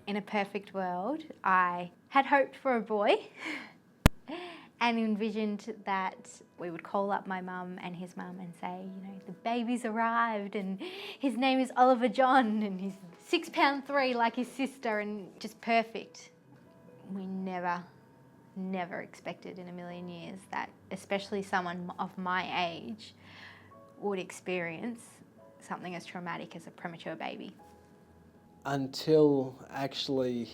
In a perfect world, I had hoped for a boy and envisioned that we would call up my mum and his mum and say, you know, the baby's arrived and his name is Oliver John and he's 6 pound 3 like his sister, and just perfect. We never expected in a million years that especially someone of my age would experience something as traumatic as a premature baby. Until actually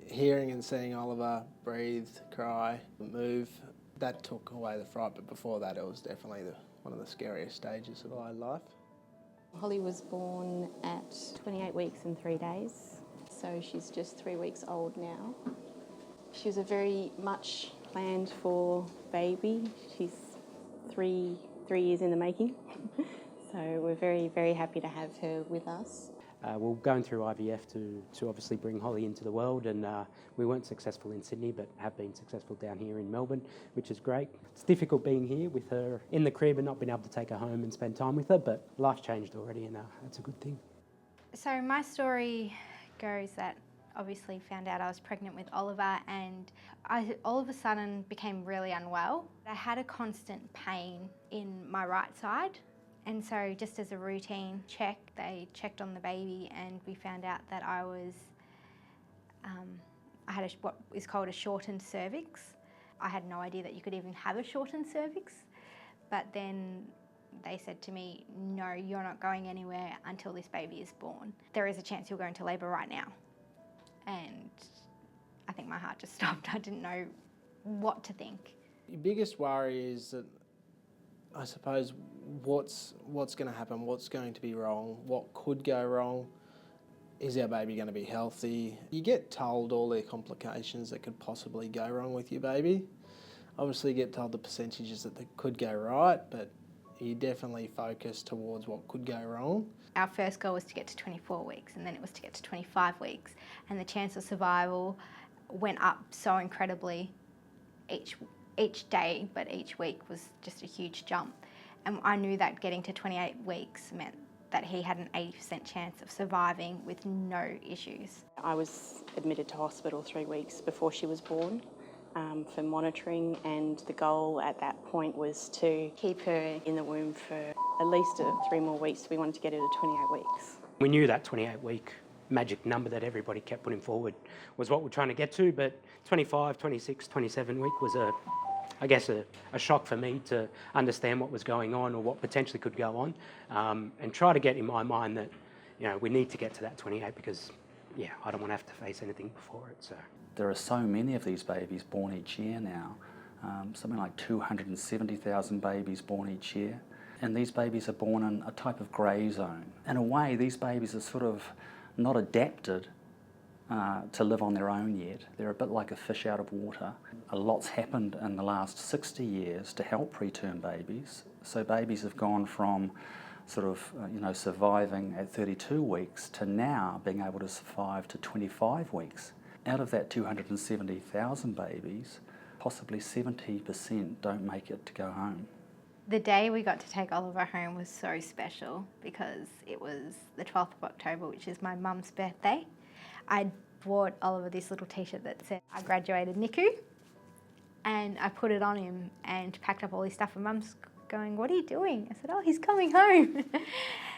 hearing and seeing Oliver breathe, cry, move, that took away the fright, but before that it was definitely one of the scariest stages of my life. Holly was born at 28 weeks and 3 days, so she's just 3 weeks old now. She was a very much planned for baby. She's three years in the making, so we're very, very happy to have her with us. We're going through IVF to obviously bring Holly into the world, and we weren't successful in Sydney but have been successful down here in Melbourne, which is great. It's difficult being here with her in the crib and not being able to take her home and spend time with her, but life's changed already, and that's a good thing. So my story goes that obviously found out I was pregnant with Oliver, and I all of a sudden became really unwell. I had a constant pain in my right side. And so just as a routine check, they checked on the baby and we found out that I had what is called a shortened cervix. I had no idea that you could even have a shortened cervix, but then they said to me, no, you're not going anywhere until this baby is born. There is a chance you'll go into labour right now. And I think my heart just stopped. I didn't know what to think. Your biggest worry is that, I suppose, what's going to happen, what's going to be wrong, what could go wrong, is our baby going to be healthy? You get told all the complications that could possibly go wrong with your baby. Obviously you get told the percentages that they could go right, but you definitely focus towards what could go wrong. Our first goal was to get to 24 weeks, and then it was to get to 25 weeks, and the chance of survival went up so incredibly each day, but each week was just a huge jump. And I knew that getting to 28 weeks meant that he had an 80% chance of surviving with no issues. I was admitted to hospital 3 weeks before she was born for monitoring, and the goal at that point was to keep her in the womb for at least 3 more weeks. We wanted to get her to 28 weeks. We knew that 28-week magic number that everybody kept putting forward was what we're trying to get to, but 25, 26, 27 week was a shock for me to understand what was going on or what potentially could go on, and try to get in my mind that, you know, we need to get to that 28 because, yeah, I don't want to have to face anything before it. So there are so many of these babies born each year now, something like 270,000 babies born each year, and these babies are born in a type of grey zone. In a way, these babies are sort of not adapted to live on their own yet. They're a bit like a fish out of water. A lot's happened in the last 60 years to help preterm babies. So babies have gone from sort of, surviving at 32 weeks to now being able to survive to 25 weeks. Out of that 270,000 babies, possibly 70% don't make it to go home. The day we got to take Oliver home was so special because it was the 12th of October, which is my mum's birthday. I bought Oliver this little t-shirt that said, I graduated NICU, and I put it on him and packed up all his stuff, and Mum's going, what are you doing? I said, oh, he's coming home.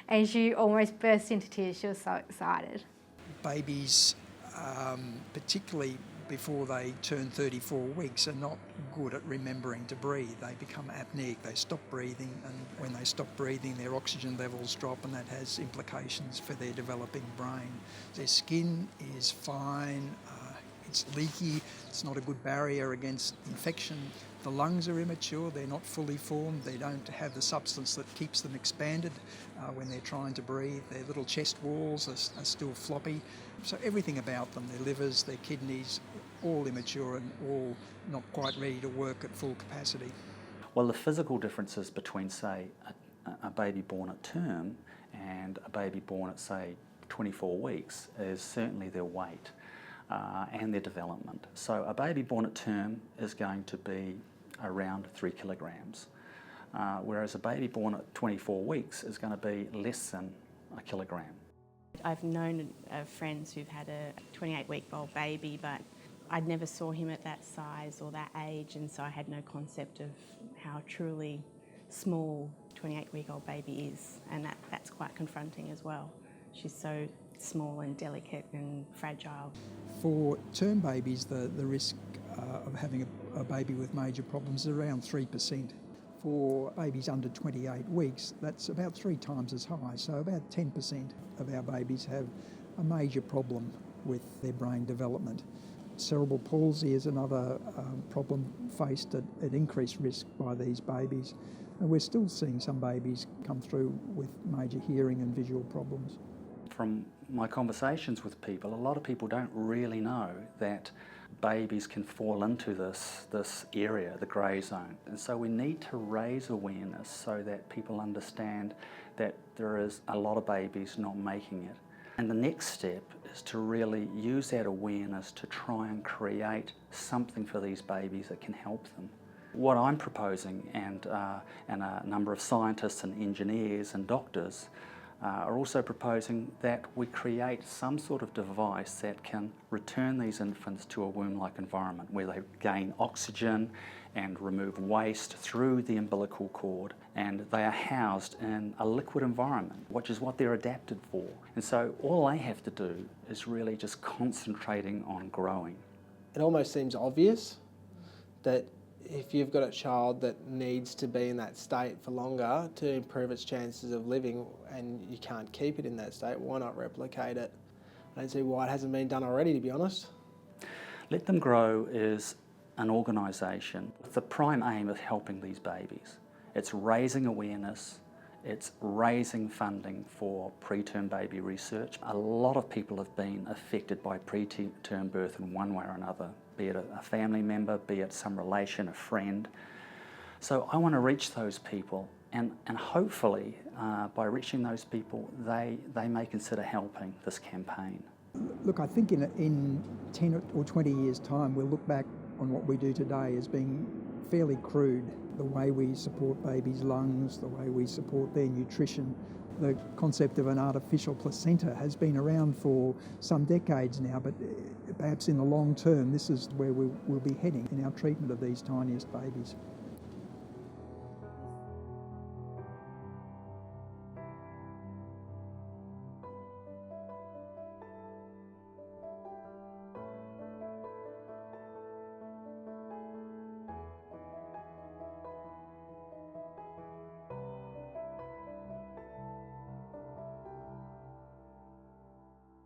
And she almost burst into tears. She was so excited. Babies, particularly before they turn 34 weeks, are not good at remembering to breathe. They become apneic, they stop breathing, and when they stop breathing their oxygen levels drop, and that has implications for their developing brain. Their skin is fine, it's leaky, it's not a good barrier against infection. The lungs are immature, they're not fully formed, they don't have the substance that keeps them expanded when they're trying to breathe. Their little chest walls are still floppy. So everything about them, their livers, their kidneys, all immature and all not quite ready to work at full capacity. Well, the physical differences between, say, a baby born at term and a baby born at, say, 24 weeks is certainly their weight and their development. So a baby born at term is going to be around 3 kilograms, whereas a baby born at 24 weeks is going to be less than a kilogram. I've known friends who've had a 28-week-old baby, but I'd never saw him at that size or that age, and so I had no concept of how truly small 28-week-old baby is, and that's quite confronting as well. She's so small and delicate and fragile. For term babies, the risk of having a baby with major problems is around 3%. For babies under 28 weeks, that's about 3 times as high, so about 10% of our babies have a major problem with their brain development. Cerebral palsy is another problem faced at increased risk by these babies, and we're still seeing some babies come through with major hearing and visual problems. From my conversations with people, a lot of people don't really know that babies can fall into this area, the grey zone. And so we need to raise awareness so that people understand that there is a lot of babies not making it. And the next step is to really use that awareness to try and create something for these babies that can help them. What I'm proposing, and a number of scientists and engineers and doctors are also proposing, that we create some sort of device that can return these infants to a womb-like environment where they gain oxygen and remove waste through the umbilical cord, and they are housed in a liquid environment, which is what they're adapted for. And so all they have to do is really just concentrating on growing. It almost seems obvious that if you've got a child that needs to be in that state for longer to improve its chances of living, and you can't keep it in that state, why not replicate it? I don't see why it hasn't been done already, to be honest. Let Them Grow is an organisation with the prime aim of helping these babies. It's raising awareness, it's raising funding for preterm baby research. A lot of people have been affected by preterm birth in one way or another, be it a family member, be it some relation, a friend. So I want to reach those people, and hopefully by reaching those people, they may consider helping this campaign. Look, I think in 10 or 20 years' time, we'll look back on what we do today as being fairly crude. The way we support babies' lungs, the way we support their nutrition. The concept of an artificial placenta has been around for some decades now, but perhaps in the long term, this is where we'll be heading in our treatment of these tiniest babies.